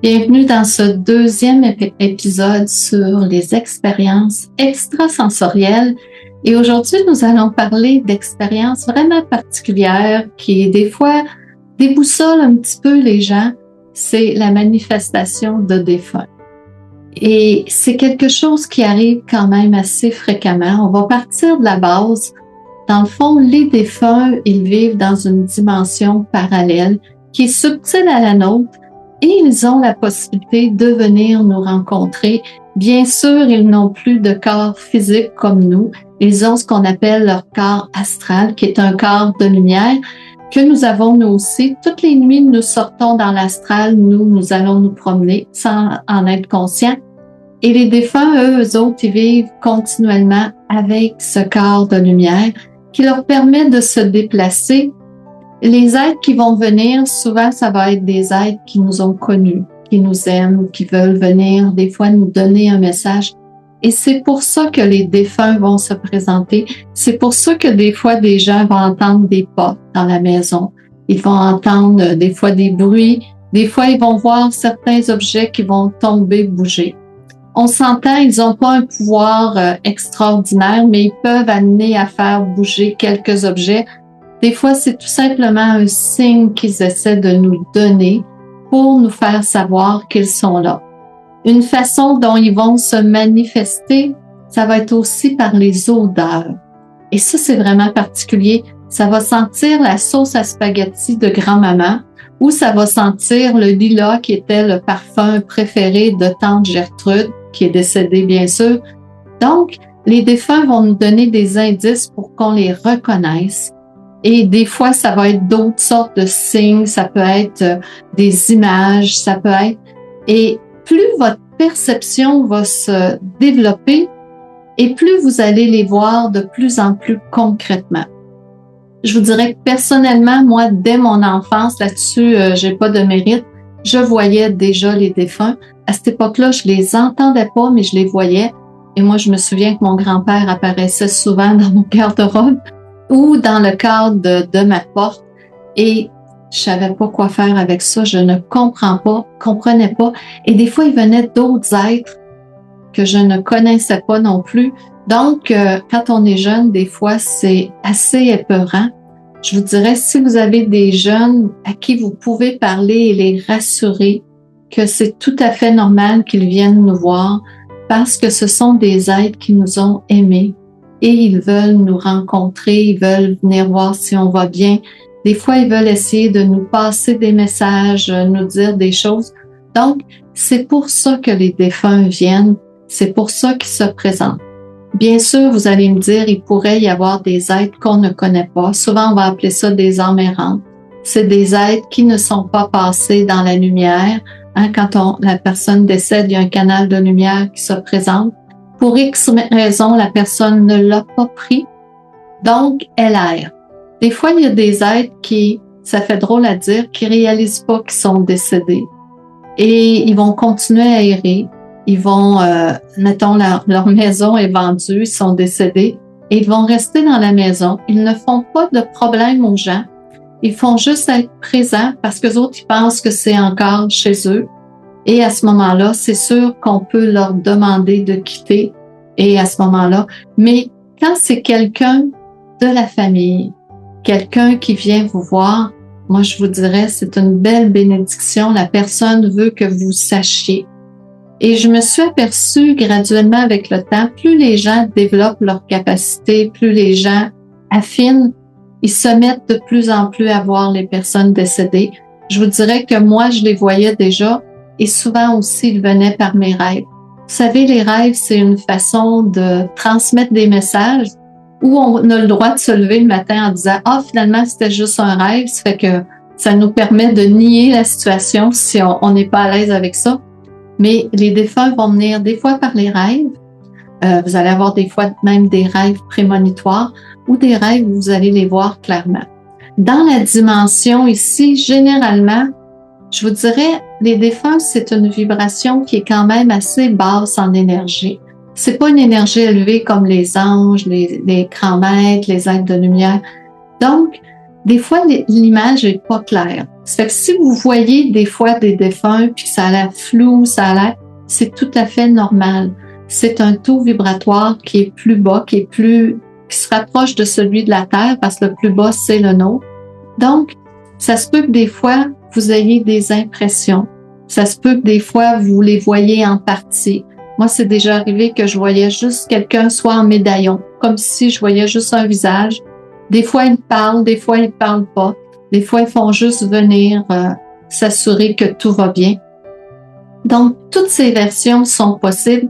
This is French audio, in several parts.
Bienvenue dans ce deuxième épisode sur les expériences extrasensorielles. Et aujourd'hui, nous allons parler d'expériences vraiment particulières qui, des fois, déboussolent un petit peu les gens. C'est la manifestation de défunts. Et c'est quelque chose qui arrive quand même assez fréquemment. On va partir de la base. Dans le fond, les défunts, ils vivent dans une dimension parallèle qui est subtile à la nôtre et ils ont la possibilité de venir nous rencontrer. Bien sûr, ils n'ont plus de corps physique comme nous. Ils ont ce qu'on appelle leur corps astral, qui est un corps de lumière que nous avons nous aussi. Toutes les nuits, nous sortons dans l'astral, nous allons nous promener sans en être conscients. Et les défunts, eux autres, ils vivent continuellement avec ce corps de lumière qui leur permet de se déplacer. Les êtres qui vont venir, souvent, ça va être des êtres qui nous ont connus, qui nous aiment, qui veulent venir, des fois, nous donner un message. Et c'est pour ça que les défunts vont se présenter. C'est pour ça que des fois, des gens vont entendre des pas dans la maison. Ils vont entendre des fois des bruits. Des fois, ils vont voir certains objets qui vont tomber, bouger. On s'entend, ils n'ont pas un pouvoir extraordinaire, mais ils peuvent amener à faire bouger quelques objets. Des fois, c'est tout simplement un signe qu'ils essaient de nous donner pour nous faire savoir qu'ils sont là. Une façon dont ils vont se manifester, ça va être aussi par les odeurs. Et ça, c'est vraiment particulier. Ça va sentir la sauce à spaghetti de grand-maman ou ça va sentir le lilas qui était le parfum préféré de tante Gertrude, qui est décédée bien sûr. Donc, les défunts vont nous donner des indices pour qu'on les reconnaisse. Et des fois, ça va être d'autres sortes de signes, ça peut être des images, ça peut être... Et plus votre perception va se développer et plus vous allez les voir de plus en plus concrètement. Je vous dirais que personnellement, moi, dès mon enfance, là-dessus, j'ai pas de mérite, je voyais déjà les défunts. À cette époque-là, je les entendais pas, mais je les voyais. Et moi, je me souviens que mon grand-père apparaissait souvent dans mon garde-robe ou dans le cadre de ma porte. Et je savais pas quoi faire avec ça. Je ne comprenais pas. Et des fois, il venait d'autres êtres que je ne connaissais pas non plus. Donc, quand on est jeune, des fois, c'est assez épeurant. Je vous dirais, si vous avez des jeunes à qui vous pouvez parler et les rassurer que c'est tout à fait normal qu'ils viennent nous voir parce que ce sont des êtres qui nous ont aimés et ils veulent nous rencontrer, ils veulent venir voir si on va bien. Des fois, ils veulent essayer de nous passer des messages, nous dire des choses. Donc, c'est pour ça que les défunts viennent, c'est pour ça qu'ils se présentent. Bien sûr, vous allez me dire, il pourrait y avoir des êtres qu'on ne connaît pas. Souvent, on va appeler ça des âmes errantes. C'est des êtres qui ne sont pas passés dans la lumière. Quand la personne décède, il y a un canal de lumière qui se présente. Pour X raison, la personne ne l'a pas pris, donc elle erre. Des fois, il y a des êtres qui, ça fait drôle à dire, qui réalisent pas qu'ils sont décédés. Et ils vont continuer à errer. Ils vont, mettons, leur maison est vendue, ils sont décédés, et ils vont rester dans la maison. Ils ne font pas de problème aux gens. Ils font juste être présents parce que les autres, ils pensent que c'est encore chez eux. Et à ce moment-là, c'est sûr qu'on peut leur demander de quitter. Et à ce moment-là, mais quand c'est quelqu'un de la famille, quelqu'un qui vient vous voir, moi, je vous dirais, c'est une belle bénédiction. La personne veut que vous sachiez. Et je me suis aperçue graduellement avec le temps, plus les gens développent leurs capacités, plus les gens affinent, ils se mettent de plus en plus à voir les personnes décédées. Je vous dirais que moi, je les voyais déjà et souvent aussi, ils venaient par mes rêves. Vous savez, les rêves, c'est une façon de transmettre des messages où on a le droit de se lever le matin en disant « Ah, finalement, c'était juste un rêve », ça fait que ça nous permet de nier la situation si on n'est pas à l'aise avec ça. Mais les défunts vont venir des fois par les rêves. Vous allez avoir des fois même des rêves prémonitoires ou des rêves où vous allez les voir clairement. Dans la dimension ici, généralement, je vous dirais, les défunts, c'est une vibration qui est quand même assez basse en énergie. C'est pas une énergie élevée comme les anges, les grands maîtres, les êtres de lumière. Donc, des fois, l'image est pas claire. Ça fait que si vous voyez des fois des défunts puis que ça a l'air flou, c'est tout à fait normal. C'est un taux vibratoire qui est plus bas, qui se rapproche de celui de la Terre parce que le plus bas, c'est le nôtre. Donc, ça se peut que des fois, vous ayez des impressions. Ça se peut que des fois, vous les voyez en partie. Moi, c'est déjà arrivé que je voyais juste quelqu'un soit en médaillon, comme si je voyais juste un visage. Des fois, ils parlent, des fois, ils parlent pas. Des fois, ils font juste venir s'assurer que tout va bien. Donc, toutes ces versions sont possibles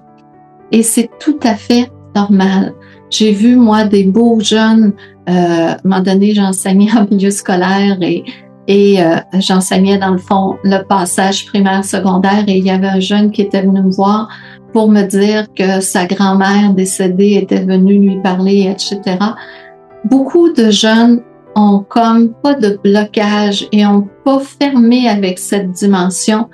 et c'est tout à fait normal. J'ai vu, moi, des beaux jeunes, à un moment donné, j'enseignais en milieu scolaire et j'enseignais, dans le fond, le passage primaire-secondaire et il y avait un jeune qui était venu me voir pour me dire que sa grand-mère décédée était venue lui parler, etc. Beaucoup de jeunes ont comme pas de blocage et ont pas fermé avec cette dimension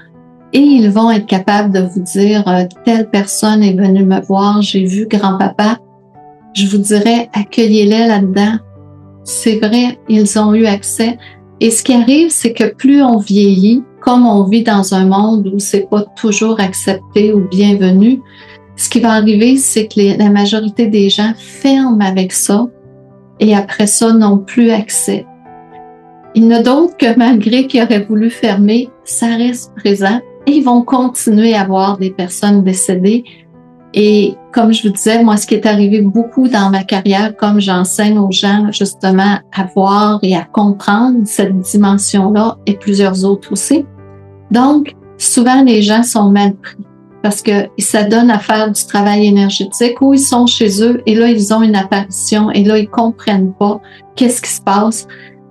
et ils vont être capables de vous dire telle personne est venue me voir, j'ai vu grand-papa. Je vous dirais, accueillez-les là-dedans. C'est vrai, ils ont eu accès. Et ce qui arrive, c'est que plus on vieillit, comme on vit dans un monde où c'est pas toujours accepté ou bienvenu, ce qui va arriver, c'est que la majorité des gens ferment avec ça et après ça, n'ont plus accès. Il y en a d'autres que malgré qu'ils auraient voulu fermer, ça reste présent et ils vont continuer à voir des personnes décédées. Et comme je vous disais, moi, ce qui est arrivé beaucoup dans ma carrière, comme j'enseigne aux gens justement à voir et à comprendre cette dimension-là et plusieurs autres aussi. Donc, souvent, les gens sont mal pris parce que ça donne à faire du travail énergétique où ils sont chez eux et là, ils ont une apparition et là, ils comprennent pas qu'est-ce qui se passe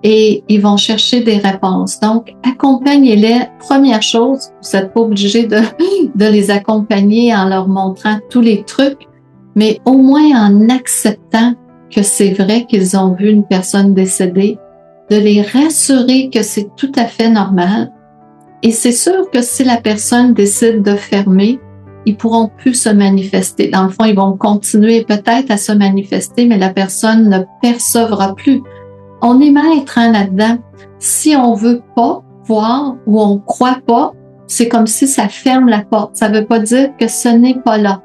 et ils vont chercher des réponses. Donc, accompagnez-les. Première chose, vous n'êtes pas obligé de les accompagner en leur montrant tous les trucs, mais au moins en acceptant que c'est vrai qu'ils ont vu une personne décédée, de les rassurer que c'est tout à fait normal. Et c'est sûr que si la personne décide de fermer, ils pourront plus se manifester. Dans le fond, ils vont continuer peut-être à se manifester, mais la personne ne percevra plus. On est maître là-dedans. Si on veut pas voir ou on croit pas, c'est comme si ça ferme la porte. Ça veut pas dire que ce n'est pas là.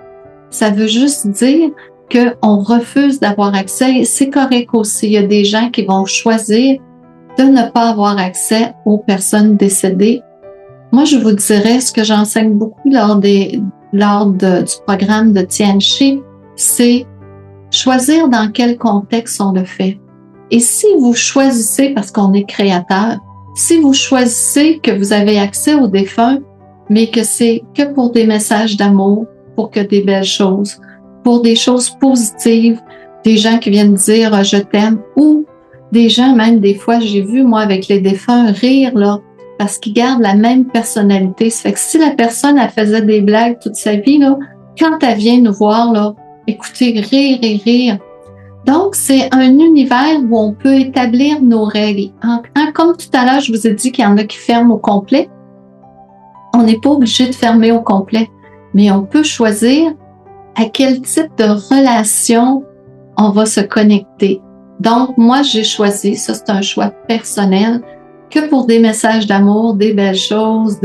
Ça veut juste dire qu'on refuse d'avoir accès et c'est correct aussi. Il y a des gens qui vont choisir de ne pas avoir accès aux personnes décédées. Moi, je vous dirais, ce que j'enseigne beaucoup lors du programme de Tianchi, c'est choisir dans quel contexte on le fait. Et si vous choisissez, parce qu'on est créateur, si vous choisissez que vous avez accès aux défunts, mais que c'est que pour des messages d'amour, pour que des belles choses, pour des choses positives, des gens qui viennent dire « je t'aime » ou des gens, même des fois, j'ai vu, moi, avec les défunts, rire, là, parce qu'ils gardent la même personnalité. Ça fait que si la personne, elle faisait des blagues toute sa vie, là, quand elle vient nous voir, là, écoutez, rire et rire. Donc, c'est un univers où on peut établir nos règles. Comme tout à l'heure, je vous ai dit qu'il y en a qui ferment au complet. On n'est pas obligé de fermer au complet, mais on peut choisir à quel type de relation on va se connecter. Donc, moi, j'ai choisi, ça c'est un choix personnel, que pour des messages d'amour, des belles choses,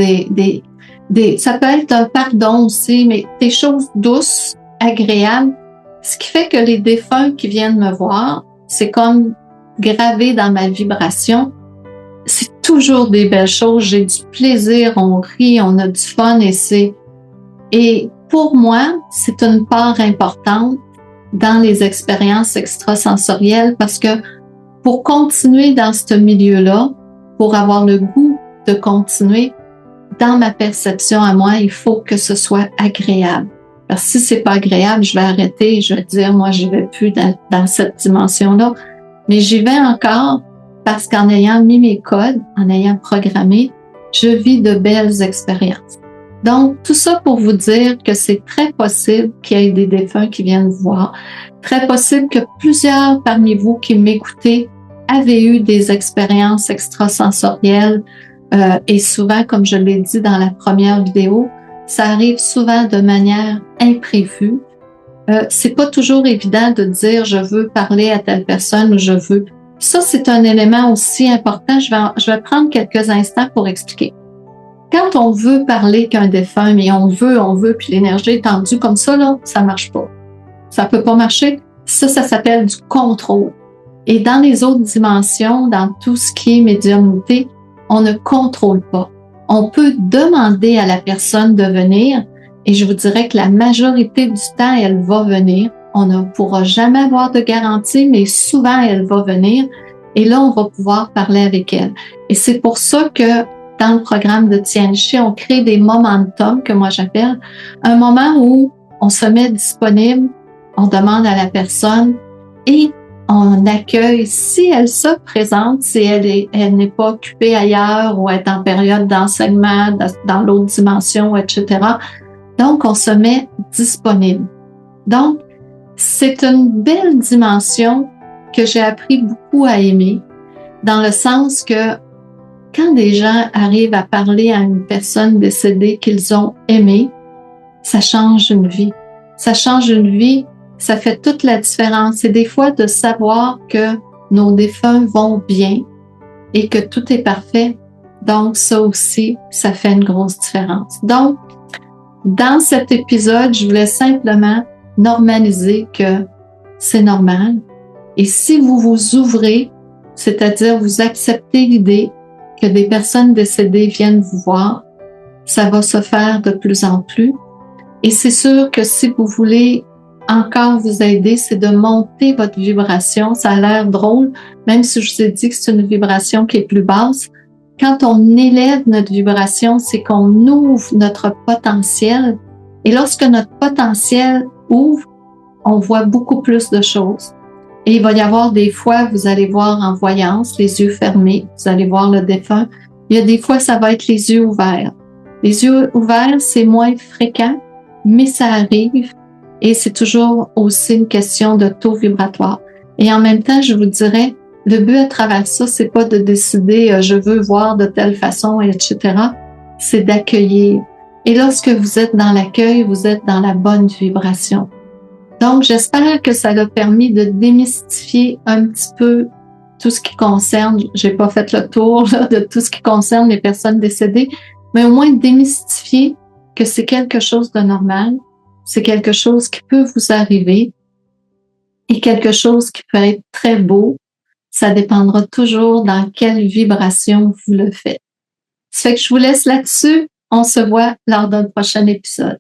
ça peut être un pardon aussi, mais des choses douces, agréables. Ce qui fait que les défunts qui viennent me voir, c'est comme gravé dans ma vibration. C'est toujours des belles choses, j'ai du plaisir, on rit, on a du fun et pour moi, c'est une part importante dans les expériences extrasensorielles parce que pour continuer dans ce milieu-là, pour avoir le goût de continuer, dans ma perception à moi, il faut que ce soit agréable. Parce que si c'est pas agréable, je vais arrêter, je vais dire, moi, je vais plus dans cette dimension-là. Mais j'y vais encore parce qu'en ayant mis mes codes, en ayant programmé, je vis de belles expériences. Donc, tout ça pour vous dire que c'est très possible qu'il y ait des défunts qui viennent vous voir. Très possible que plusieurs parmi vous qui m'écoutez avaient eu des expériences extrasensorielles. Et souvent, comme je l'ai dit dans la première vidéo, ça arrive souvent de manière imprévue. C'est pas toujours évident de dire je veux parler à telle personne ou je veux. Ça, c'est un élément aussi important. Je vais prendre quelques instants pour expliquer. Quand on veut parler qu'un défunt, mais on veut, puis l'énergie est tendue comme ça, là, ça marche pas. Ça peut pas marcher. Ça s'appelle du contrôle. Et dans les autres dimensions, dans tout ce qui est médiumnité, on ne contrôle pas. On peut demander à la personne de venir, et je vous dirais que la majorité du temps, elle va venir. On ne pourra jamais avoir de garantie, mais souvent, elle va venir. Et là, on va pouvoir parler avec elle. Et c'est pour ça que dans le programme de Tianchi, on crée des momentum, que moi j'appelle, un moment où on se met disponible, on demande à la personne et on accueille, si elle se présente, si elle n'est pas occupée ailleurs ou est en période d'enseignement dans l'autre dimension, etc. Donc, on se met disponible. Donc, c'est une belle dimension que j'ai appris beaucoup à aimer, dans le sens que quand des gens arrivent à parler à une personne décédée qu'ils ont aimée, ça change une vie. Ça change une vie, ça fait toute la différence. Et des fois, de savoir que nos défunts vont bien et que tout est parfait, donc ça aussi, ça fait une grosse différence. Donc, dans cet épisode, je voulais simplement normaliser que c'est normal. Et si vous vous ouvrez, c'est-à-dire vous acceptez l'idée que des personnes décédées viennent vous voir, ça va se faire de plus en plus. Et c'est sûr que si vous voulez encore vous aider, c'est de monter votre vibration. Ça a l'air drôle, même si je vous ai dit que c'est une vibration qui est plus basse. Quand on élève notre vibration, c'est qu'on ouvre notre potentiel. Et lorsque notre potentiel ouvre, on voit beaucoup plus de choses. Et il va y avoir des fois, vous allez voir en voyance, les yeux fermés, vous allez voir le défunt. Il y a des fois, ça va être les yeux ouverts. Les yeux ouverts, c'est moins fréquent, mais ça arrive et c'est toujours aussi une question de taux vibratoire. Et en même temps, je vous dirais, le but à travers ça, c'est pas de décider je veux voir de telle façon, etc. C'est d'accueillir. Et lorsque vous êtes dans l'accueil, vous êtes dans la bonne vibration. Donc, j'espère que ça a permis de démystifier un petit peu tout ce qui concerne, j'ai pas fait le tour là, de tout ce qui concerne les personnes décédées, mais au moins démystifier que c'est quelque chose de normal, c'est quelque chose qui peut vous arriver et quelque chose qui peut être très beau. Ça dépendra toujours dans quelle vibration vous le faites. Ça fait que je vous laisse là-dessus. On se voit lors d'un prochain épisode.